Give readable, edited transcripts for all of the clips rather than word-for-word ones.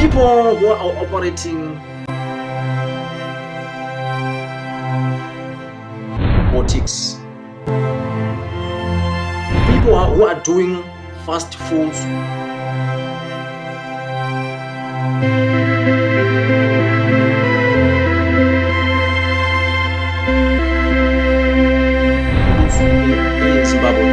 People who are operating boutiques, people who are doing fast food, in Zimbabwe.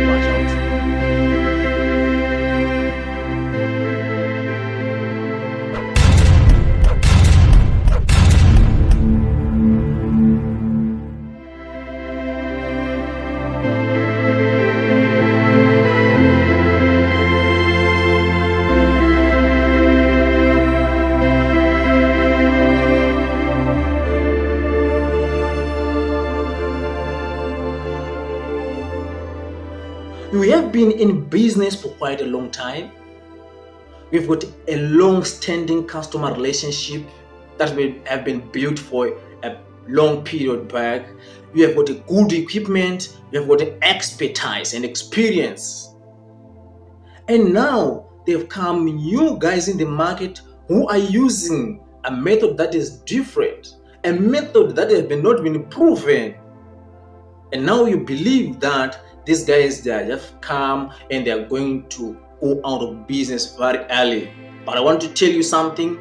Watch out. We have been in business for quite a long time. We've got a long-standing customer relationship that we have been built for a long period back. We have got a good equipment, we have got expertise and experience. And now they've come new guys in the market who are using a method that is different, a method that has not been proven. And now you believe that these guys, they are just come and they are going to go out of business very early. But I want to tell you something.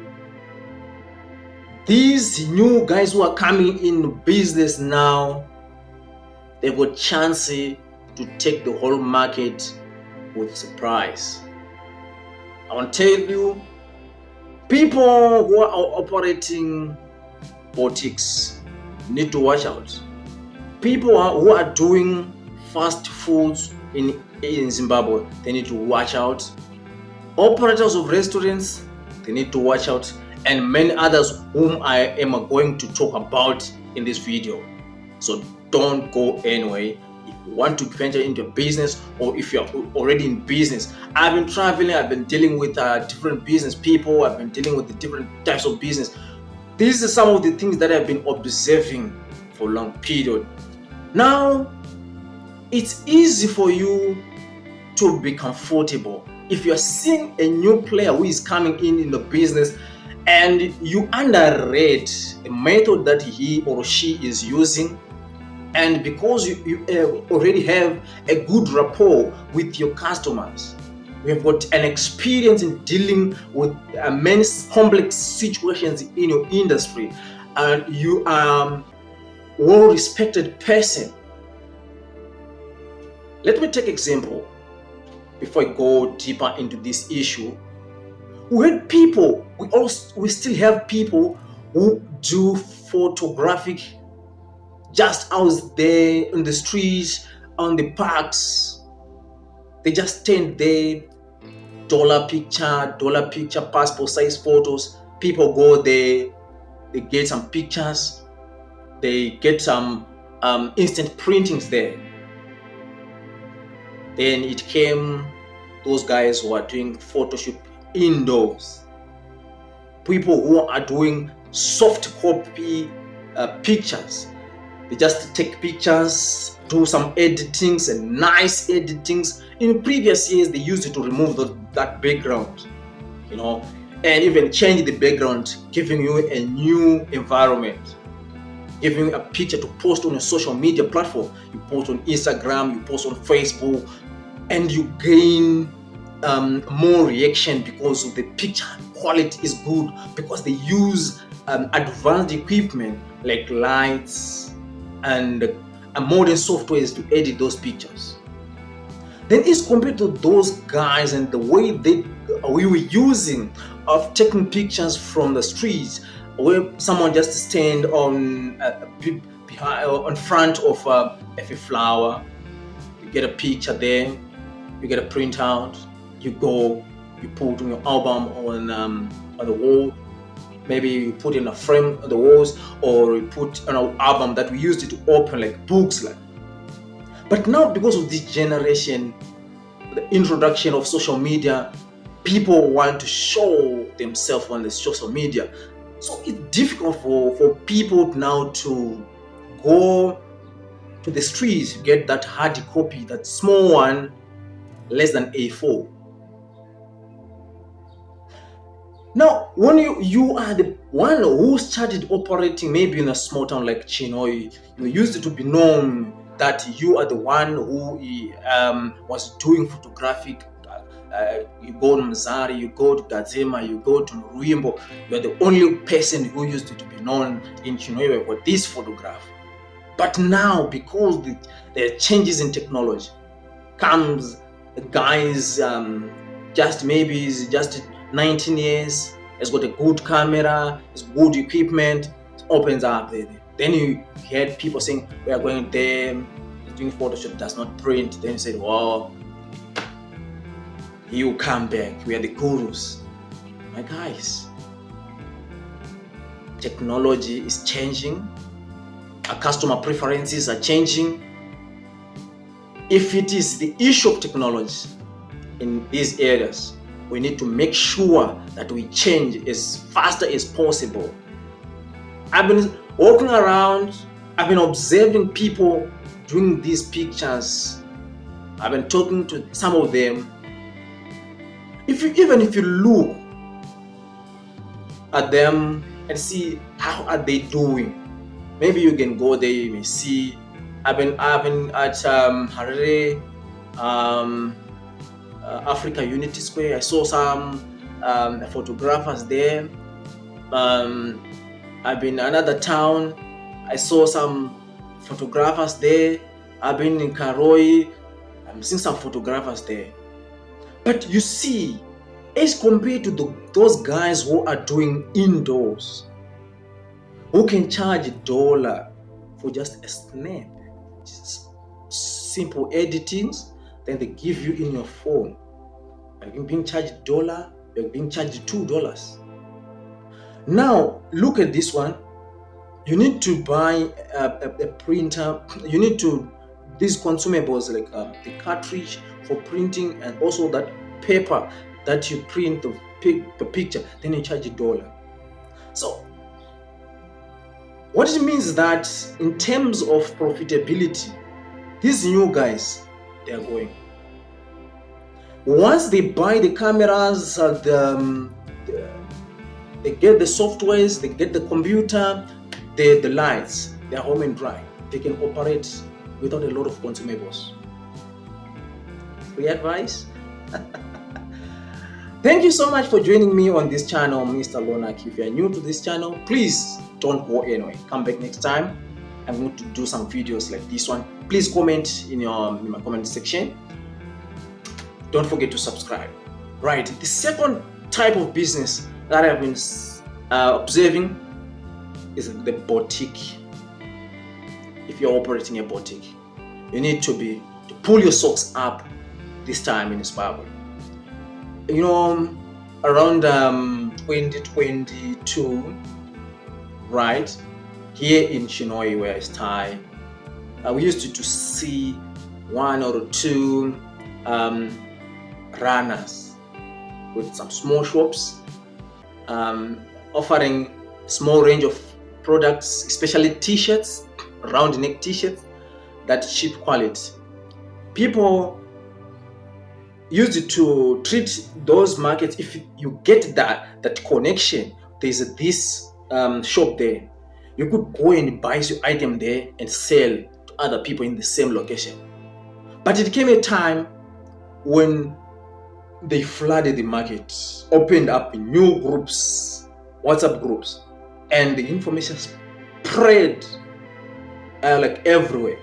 These new guys who are coming in business now, they've got chance to take the whole market with Suprise. I want to tell you, people who are operating boutiques need to watch out. People who are doing fast foods in Zimbabwe, they need to watch out. Operators of restaurants, they need to watch out, and many others whom I am going to talk about in this video. So don't go anywhere. If you want to venture into business, or if you're already in business, I've been traveling, I've been dealing with different business people, I've been dealing with the different types of business. These are some of the things that I've been observing for a long period. Now, it's easy for you to be comfortable if you're seeing a new player who is coming in the business and you underrate the method that he or she is using, and because you already have a good rapport with your customers, we have got an experience in dealing with many complex situations in your industry, and you are a well-respected person. Let me take example before I go deeper into this issue. We had people, we still have people who do photographic just out there on the streets, on the parks. They just stand there, dollar picture, passport size photos. People go there, they get some pictures, they get some instant printings there. Then it came those guys who are doing Photoshop indoors. People who are doing soft copy pictures. They just take pictures, do some editings and nice editings. In previous years, they used it to remove that background, and even change the background, giving you a new environment, giving you a picture to post on your social media platform. You post on Instagram, you post on Facebook, and you gain more reaction because the picture quality is good, because they use advanced equipment like lights and modern softwares to edit those pictures. Then it's compared to those guys and the way we were using of taking pictures from the streets, where someone just stand on front of a flower. You get a picture there, you get a printout, you go, you put on your album on the wall. Maybe you put in a frame on the walls, or you put on an album that we used it to open like books. But now, because of this generation, the introduction of social media, people want to show themselves on the social media. So it's difficult for people now to go to the streets, you get that hard copy, that small one, less than A4. Now, when you are the one who started operating maybe in a small town like Chinhoyi, you used to be known that you are the one who was doing photographic. You go to Mzari, you go to Gazema, you go to Ruimbo. You are the only person who used to be known in Chinhoyi for this photograph. But now, because the changes in technology, comes guys just maybe is just 19 years, has got a good camera, has good equipment, opens up there. Then you heard people saying, we are going there, doing Photoshop does not print. Then you said, wow, you come back, we are the gurus. My guys, technology is changing, our customer preferences are changing. If it is the issue of technology in these areas, we need to make sure that we change as fast as possible. I've been walking around, I've been observing people doing these pictures. I've been talking to some of them. Even if you look at them and see how are they doing, maybe you can go there, you may see. I've been at Harare, Africa Unity Square. I saw some photographers there. I've been in another town. I saw some photographers there. I've been in Karoi. I'm seeing some photographers there. But you see, as compared to those guys who are doing indoors, who can charge $1 for just a snap, simple editings, then they give you in your phone. You're being charged $1, you're being charged $2. Now look at this one. You need to buy a printer. You need these consumables like the cartridge for printing, and also that paper that you print the picture. Then you charge $1. So what it means is that in terms of profitability, these new guys, they are going. Once they buy the cameras, they get the softwares, they get the computer, the lights, they're home and dry. They can operate without a lot of consumables. Free advice? Thank you so much for joining me on this channel, Mr. Lonak. If you are new to this channel, please don't go anywhere. Come back next time. I'm going to do some videos like this one. Please comment in my comment section. Don't forget to subscribe. Right, the second type of business that I've been observing is the boutique. If you're operating a boutique, you need to pull your socks up this time in Zimbabwe. You know, around 2022, right, here in Chinhoyi, where I stay, we used to see one or two runners with some small shops offering small range of products, especially t-shirts, round neck t-shirts, that cheap quality. People used to treat those markets. If you get that connection, there's this shop there, you could go and buy your item there and sell to other people in the same location. But it came a time when they flooded the market, opened up new groups, WhatsApp groups, and the information spread like everywhere.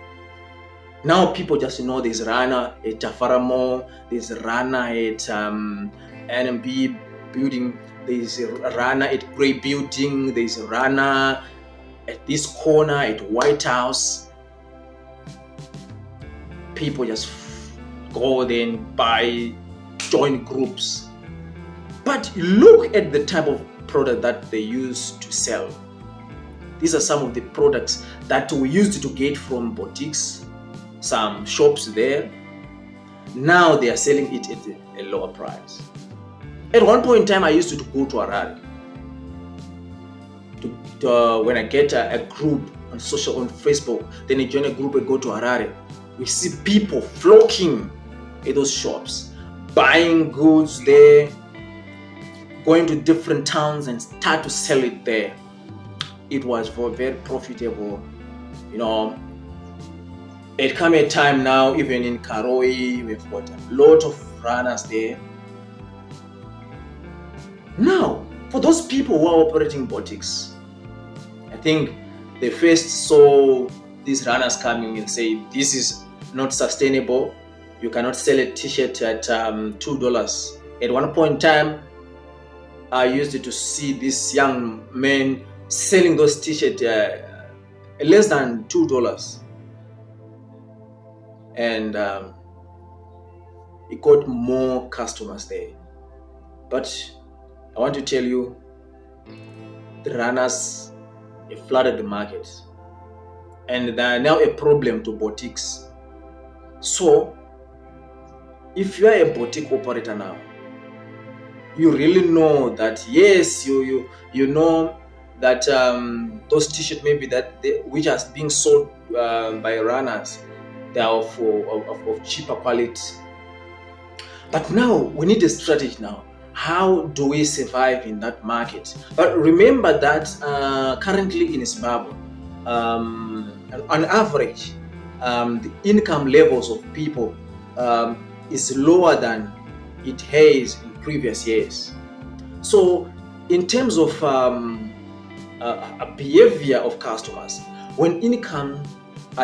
Now people just know there's Rana at Tafaramo, there's Rana at NMB building, there's Rana at Grey building, there's Rana at this corner at White House. People just go there and buy, join groups. But look at the type of product that they use to sell. These are some of the products that we used to get from boutiques, some shops there. Now they are selling it at a lower price. At one point in time, I used to go to Harare. when I get a group on Facebook, then I join a group and go to Harare. We see people flocking at those shops, buying goods there, going to different towns and start to sell it there. It was very profitable. It come a time now, even in Karoi, we've got a lot of runners there. Now, for those people who are operating boutiques, I think they first saw these runners coming and say, this is not sustainable. You cannot sell a t-shirt at $2. At one point in time, I used to see these young men selling those t-shirts less than $2. And it got more customers there. But I want to tell you, the runners flooded the market, and they are now a problem to boutiques. So, if you are a boutique operator now, you really know that yes, you know that those t-shirts maybe which are being sold by runners, they are of cheaper quality. But now we need a strategy now. How do we survive in that market? But remember that currently in Zimbabwe, on average, the income levels of people is lower than it has in previous years. So in terms of a behavior of customers, when income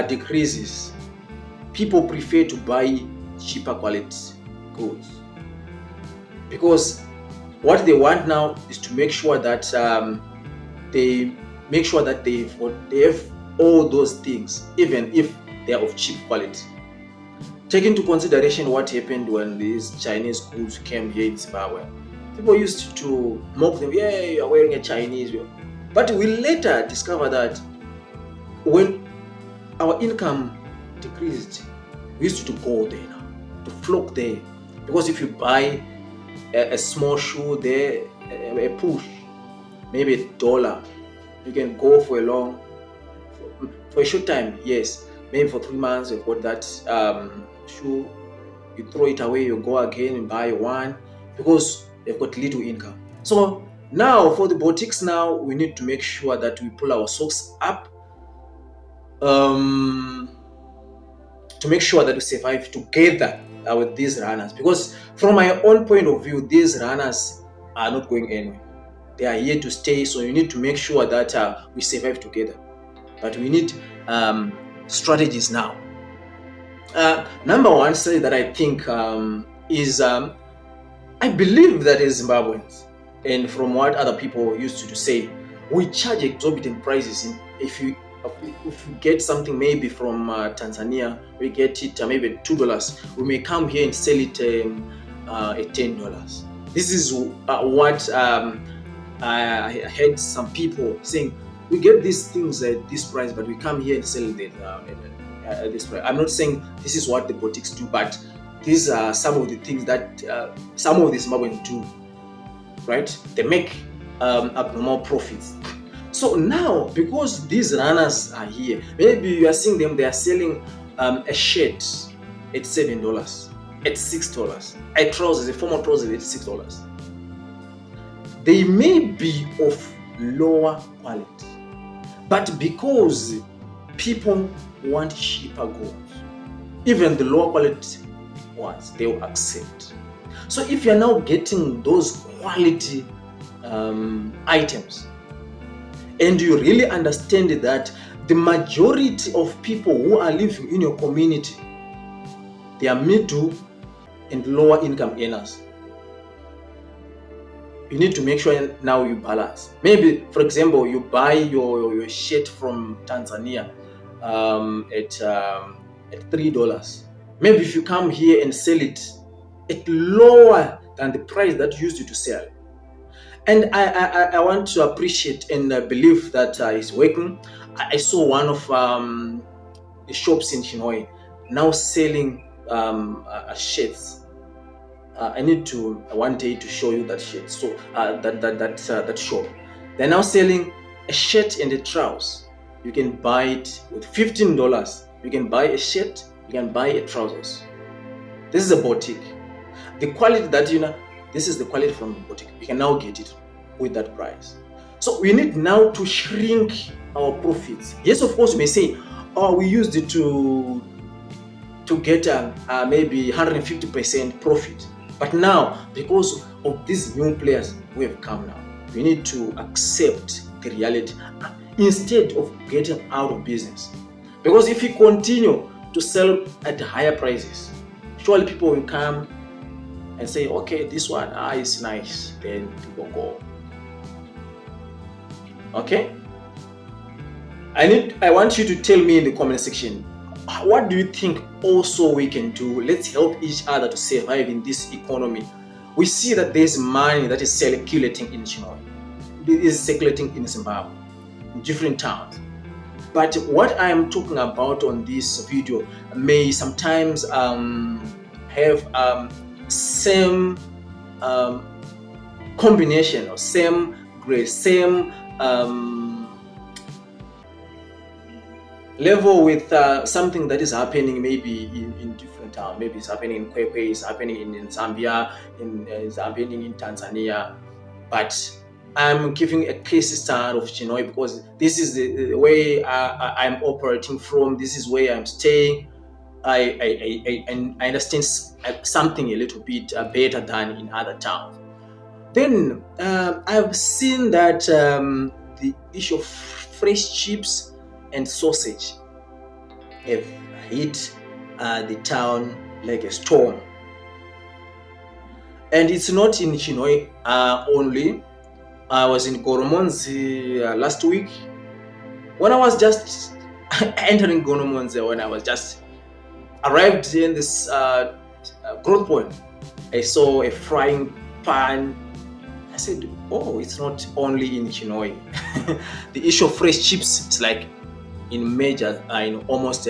decreases, people prefer to buy cheaper quality goods, because what they want now is to make sure that they have all those things, even if they are of cheap quality. Take into consideration what happened when these Chinese goods came here in Zimbabwe. People used to mock them, yeah, you're wearing a Chinese. But we later discovered that when our income decreased, we used to go there now, to flock there. Because if you buy a small shoe there, a push, maybe $1, you can go for a short time, yes, maybe for 3 months, you've got that shoe, you throw it away, you go again and buy one, because they've got little income. So now for the boutiques now, we need to make sure that we pull our socks up to make sure that we survive together with these runners. Because from my own point of view, these runners are not going anywhere. They are here to stay, so you need to make sure that we survive together. But we need strategies now. Number one strategy that I think is, I believe that as Zimbabweans, and from what other people used to say, we charge exorbitant prices. If you get something maybe from Tanzania, we get it maybe $2. We may come here and sell it at $10. This is what I heard some people saying. We get these things at this price, but we come here and sell it at this price. I'm not saying this is what the boutiques do, but these are some of the things that some of the Zimbabweans do. Right? They make abnormal profits. So now, because these runners are here, maybe you are seeing them, they are selling a shirt at $7, at $6, a formal trousers at $6. They may be of lower quality, but because people want cheaper goods, even the lower quality ones, they will accept. So if you're now getting those quality items, and you really understand that the majority of people who are living in your community, they are middle and lower income earners, you need to make sure now you balance. Maybe, for example, you buy your shirt from Tanzania at $3. Maybe if you come here and sell it at lower than the price that you used to sell. And I want to appreciate and believe that it's working. I saw one of the shops in Hanoi now selling shirts. I need to one day to show you that shirt. So that shop, they're now selling a shirt and a trouser, you can buy it with $15. You can buy a shirt, you can buy a trousers. This is a boutique. The quality that this is the quality from the boutique. You can now get it with that price. So we need now to shrink our profits. Yes, of course, you may say, oh, we used it to get maybe 150% profit. But now, because of these new players who have come now, we need to accept the reality instead of getting out of business. Because if we continue to sell at higher prices, surely people will come and say, okay, this one is nice, then people go. Okay? I want you to tell me in the comment section, what do you think also we can do? Let's help each other to survive in this economy. We see that there's money that is circulating in China. It is circulating in Zimbabwe, in different towns. But what I am talking about on this video may sometimes have same combination or same grade, same level with something that is happening maybe in different towns. Maybe it's happening in Kwekwe, it's happening in Zambia, it's happening in Tanzania. But I'm giving a case stand of Chinoy because this is the way I'm operating from. This is where I'm staying. I understand something a little bit better than in other towns. Then I've seen that the issue of fresh chips and sausage have hit the town like a storm. And it's not in Chinoy only. I was in Goromonzi last week. When I was just entering Goromonzi, when I was just arrived in this growth point, I saw a frying pan. I said, oh, it's not only in Chinoy. The issue of fresh chips is like in major, in almost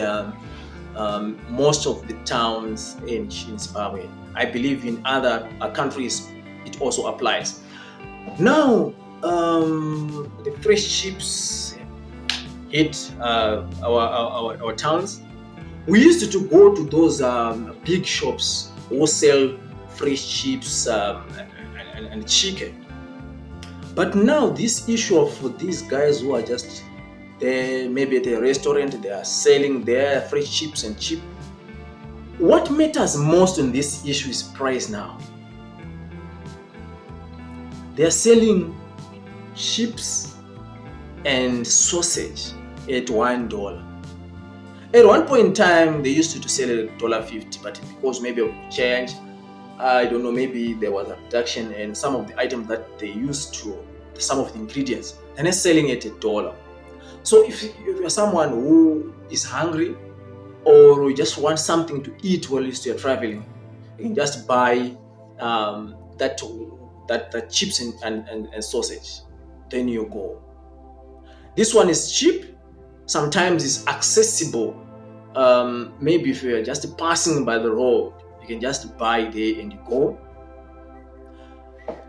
most of the towns in Zimbabwe. I believe in other countries it also applies. Now, the fresh chips hit our towns. We used to go to those big shops who sell fresh chips and chicken. But now this issue of these guys who are just there, maybe at a restaurant, they are selling their fresh chips and chip. What matters most in this issue is price now. They are selling chips and sausage at $1. At one point in time, they used to sell it at $1.50, but because maybe of change, I don't know, maybe there was a reduction in some of the items that they used to, some of the ingredients, and they're selling it at $1. So if you're someone who is hungry or you just want something to eat while you're traveling, you can just buy that chips and sausage. Then you go. This one is cheap. Sometimes it's accessible. Maybe if you're just passing by the road, you can just buy there and you go.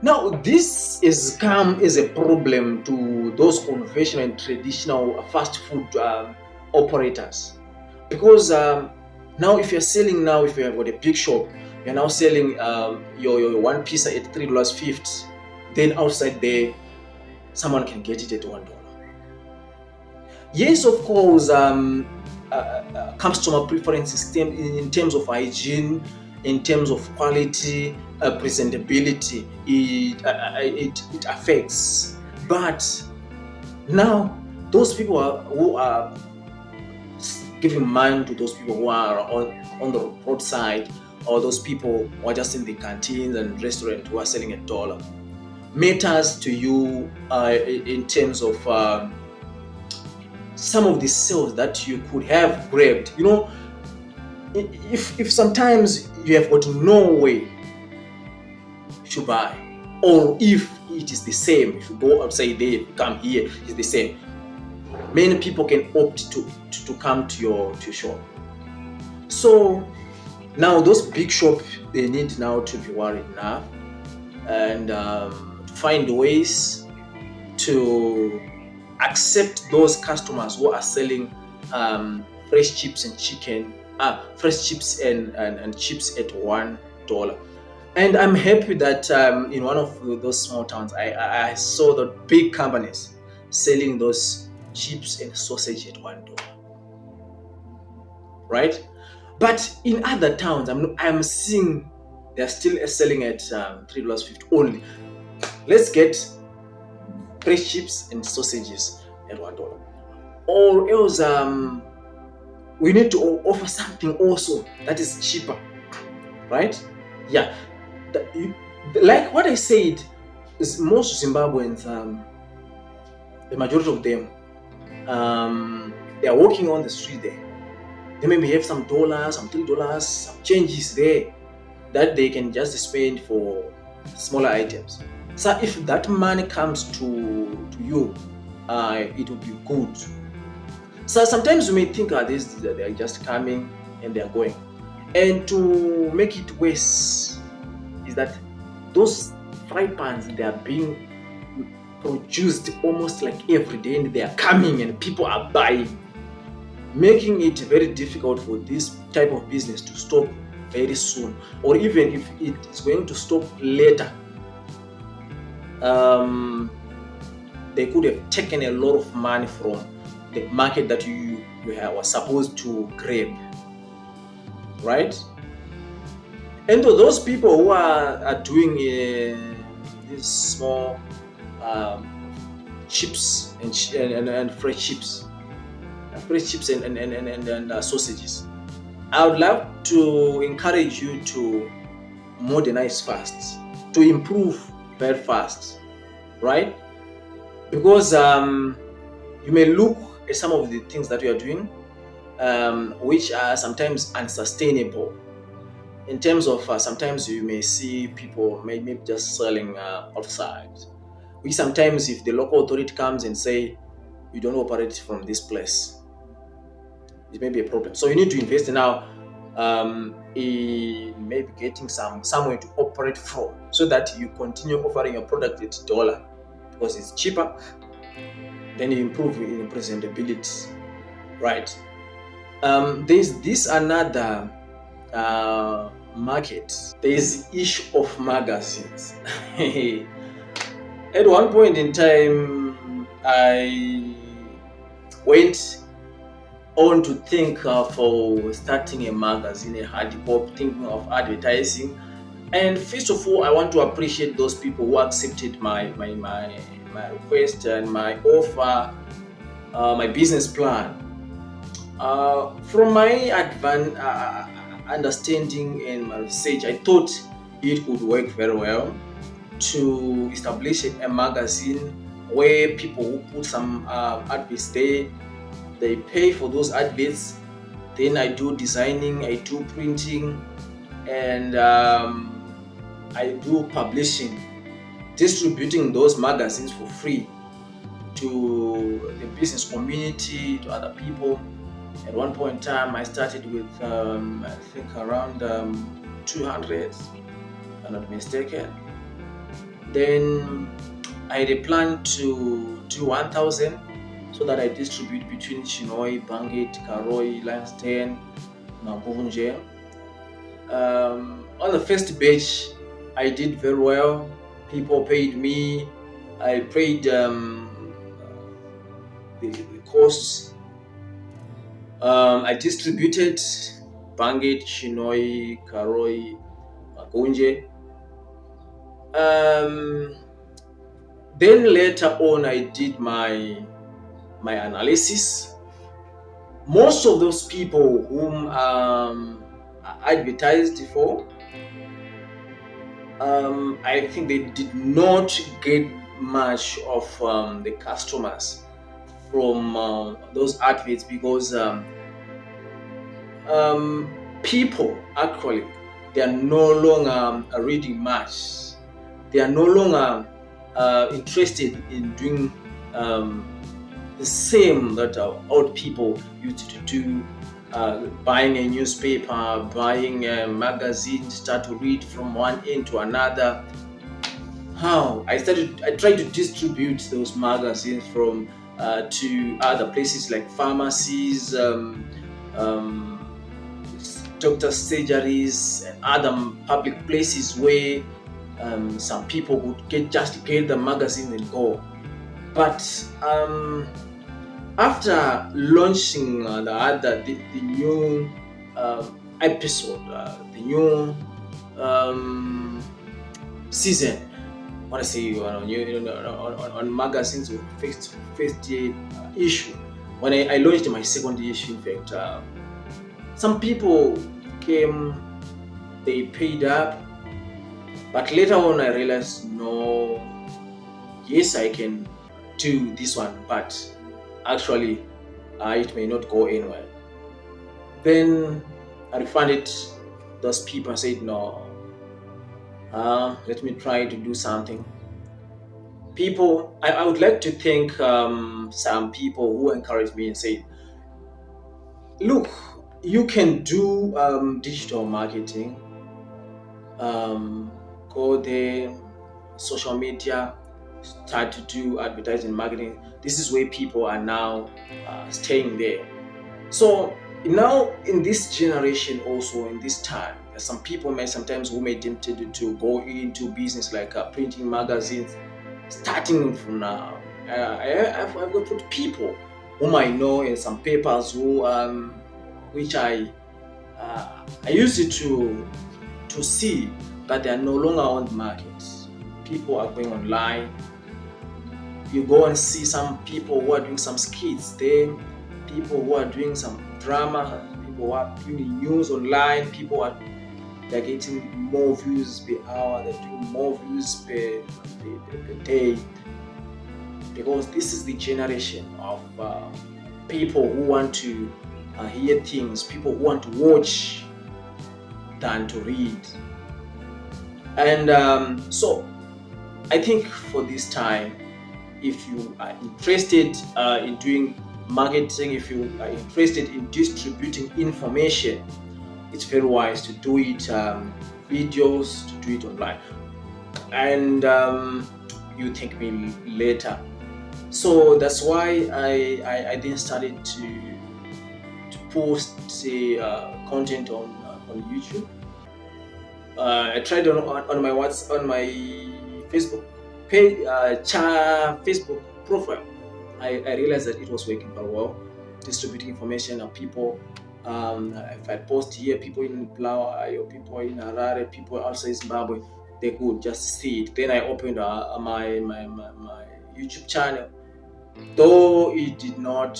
Now, this has come as a problem to those conventional and traditional fast food operators. Because now if you're selling now, if you have got a big shop, you're now selling your one piece at $3.50. Then outside there, someone can get it at $1. Yes, of course, customer preferences in terms of hygiene, in terms of quality, presentability, it affects. But now, those people who are giving mind to those people who are on the roadside, or those people who are just in the canteens and restaurants who are selling $1, matters to you in terms of some of the sales that you could have grabbed. You know, if sometimes you have got no way to buy, or if it is the same, if you go outside there, you come here, it's the same. Many people can opt to come to your shop. So now those big shops, they need now to be worried enough and to find ways to accept those customers who are selling fresh chips and chicken, fresh chips and chips at $1. And I'm happy that in one of those small towns, I saw the big companies selling those chips and sausage at $1, right? But in other towns, I'm seeing they're still selling at $3.50 only. Let's get fresh chips and sausages at $1, or else we need to offer something also that is cheaper, right? Yeah, like what I said, is most Zimbabweans, the majority of them, they are walking on the street there. They maybe have some dollars, some $3, some changes there that they can just spend for smaller items. So if that money comes to you, it will be good. So sometimes you may think they are just coming and they are going. And to make it worse is that those fry pans, they are being produced almost like every day, and they are coming and people are buying, making it very difficult for this type of business to stop very soon, or even if it is going to stop later, they could have taken a lot of money from the market that you were supposed to grab, right? And to those people who are doing these small chips and fresh chips, and sausages, I would love to encourage you to modernize fast, to improve very fast, right? Because you may look at some of the things that you are doing, which are sometimes unsustainable. In terms of sometimes you may see people maybe just selling outside, which sometimes if the local authority comes and say you don't operate from this place, it may be a problem. So you need to invest now in maybe getting somewhere to operate from, so that you continue offering your product at $1 because it's cheaper. Then you improve in presentability, right? There's this another market. There is the issue of magazines. At one point in time, I went on to think of starting a magazine, a hard copy, thinking of advertising. And first of all, I want to appreciate those people who accepted my request and my offer, my business plan. From my understanding and my research, I thought it would work very well to establish a magazine where people who put some adverts there, they pay for those adverts. Then I do designing, I do printing, and I do publishing, distributing those magazines for free to the business community, to other people. At one point in time, I started with I think around 200, if I'm not mistaken. Then I had a plan to do 1,000, so that I distribute between Chinhoyi, Bangit, Karoi, Lansden, Magunje. On the first batch, I did very well. People paid me. I paid the costs. I distributed Bangit, Chinhoyi, Karoi, Magunje. Then later on, I did my analysis. Most of those people whom I advertised for, I think they did not get much of the customers from those adverts, because people actually, they are no longer reading much. They are no longer interested in doing the same that old people used to do, buying a newspaper, buying a magazine, start to read from one end to another. I tried to distribute those magazines from to other places like pharmacies, um, doctor surgeries, and other public places where some people would just get the magazine and go. But after launching the new episode, the new season, I want to say on magazines with first issue, when I launched my second issue, in fact, some people came, they paid up, but later on I realized, no, yes, I can do this one, but actually it may not go anywhere. Then I refunded those people and said, no, let me try to do something. People, I would like to thank some people who encouraged me and said, look, you can do digital marketing, go there, social media, start to do advertising marketing. This is where people are now staying there. So now in this generation, also in this time, some people may sometimes who may tempted to go into business like printing magazines, starting from now. I've got people whom I know and some papers who which I used it to see that they are no longer on the market. People are going online. You go and see some people who are doing some skits there, people who are doing some drama, people who are doing news online, they're getting more views per hour, they're doing more views per day. Because this is the generation of people who want to hear things, people who want to watch than to read. And so I think for this time, if you are interested in doing marketing, if you are interested in distributing information, it's very wise to do it videos, to do it online. And you thank me later. So that's why I then started to post content on YouTube. I tried on my Facebook page, Facebook profile. I realized that it was working very well, distributing information and people. If I post here, people in Bulawayo, people in Harare, people outside Zimbabwe, they could just see it. Then I opened my YouTube channel, though it did not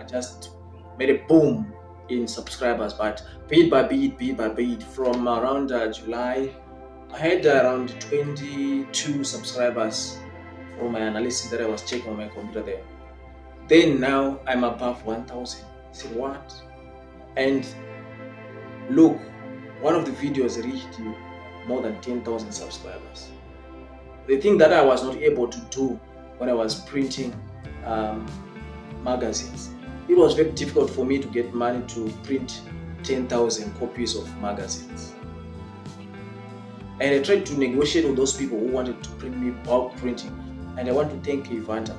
just made a boom in subscribers, but bit by bit, from around July, I had around 22 subscribers from my analysis that I was checking on my computer there. Then now I'm above 1,000. See what? And look, one of the videos reached more than 10,000 subscribers. The thing that I was not able to do when I was printing magazines, it was very difficult for me to get money to print 10,000 copies of magazines. And I tried to negotiate with those people who wanted to print me bulk printing. And I want to thank Evanta.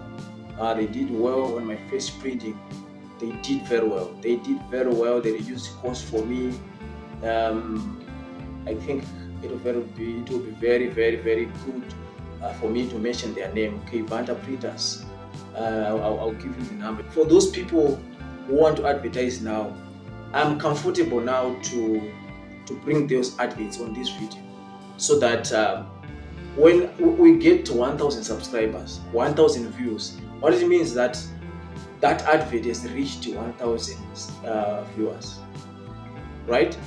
They did well on my first printing. They did very well. They reduced cost for me. I think it will be very, very, very good for me to mention their name. Okay, Evanta Printers. I'll give you the number. For those people who want to advertise now, I'm comfortable now to bring those adverts on this video, so that when we get to 1,000 subscribers, 1,000 views, what it means is that advert has reached 1,000 viewers, right?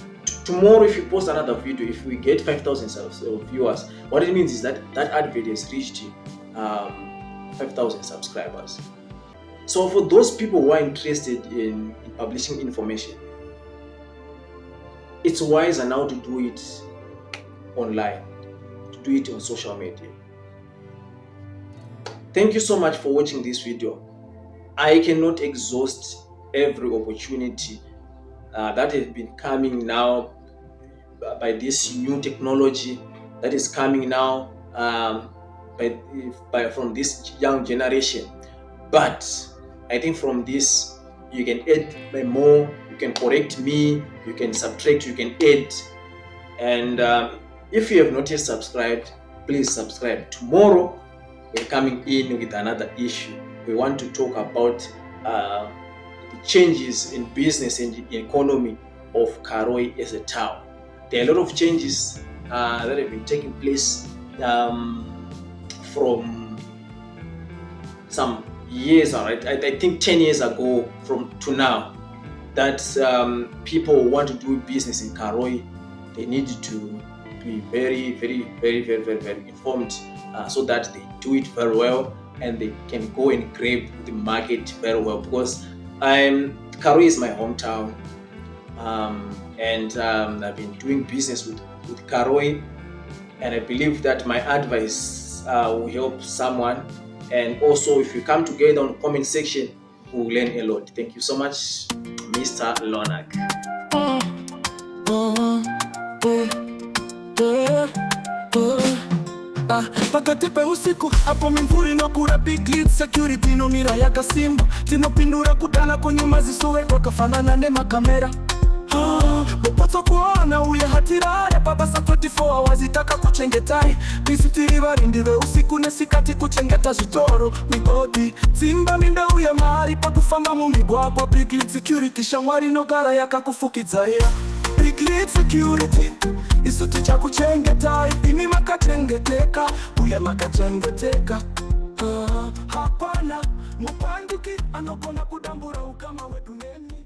Tomorrow, if you post another video, if we get 5,000 viewers, what it means is that advert has reached 5,000 subscribers. So for those people who are interested in publishing information, it's wiser now to do it online, to do it on social media. Thank you so much for watching this video. I cannot exhaust every opportunity that has been coming now by this new technology that is coming now from this young generation. But I think from this you can add more, you can correct me, you can subtract, you can add. And if you have not yet subscribed, please subscribe. Tomorrow we're coming in with another issue. We want to talk about the changes in business and the economy of Karoi as a town. There are a lot of changes that have been taking place from some years, right? I think 10 years ago to now, that people who want to do business in Karoi, they need to be very informed so that they do it very well and they can go and grab the market very well, because Karoi is my hometown, and I've been doing business with Karoi, and I believe that my advice will help someone. And also, if you come together on the comment section, we will learn a lot. Thank you so much, Mr. Lonak. Pakati pe usiku hapo mimvuri no kura big lead security no mira ya kasimba tinopindura kudana kwenye mazisuwe kwa kafanana ne makamera Bopato kuona uya hatira ya babasa 24 hours itaka kuchengetai Bisitiri barindire usiku nesikati kuchengeta zitoro migodi Zimba minda uya mahali pa kufanga mumigwa kwa big lead security shangwari no gara ya kakufukizaya Big lead security isuti cha kuchengetai ini makachengeteka uya makachengeteka hapana mupandiki anokona kudambura ukama weduneni